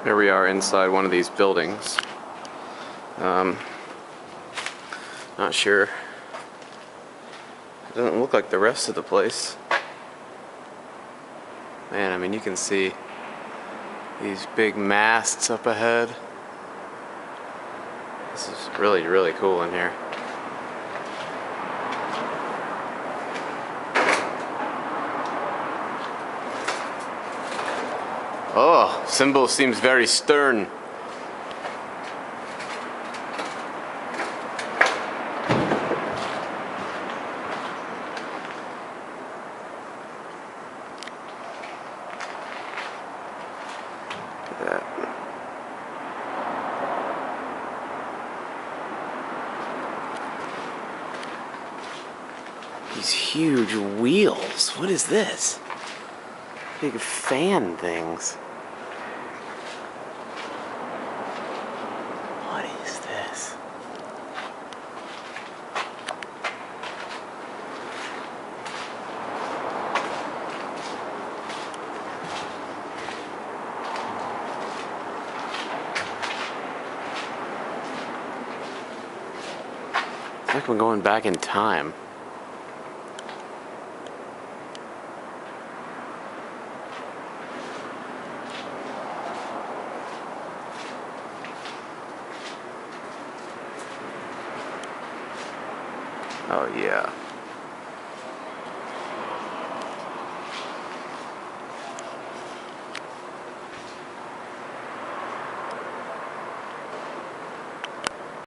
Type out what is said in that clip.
Here we are inside one of these buildings. Not sure. It doesn't look like the rest of the place. Man, I mean, you can see these big masts up ahead. This is really, really cool in here. Oh, symbol seems very stern. Look at that. These huge wheels. What is this? Big fan things. What is this? It's like we're going back in time. Oh yeah.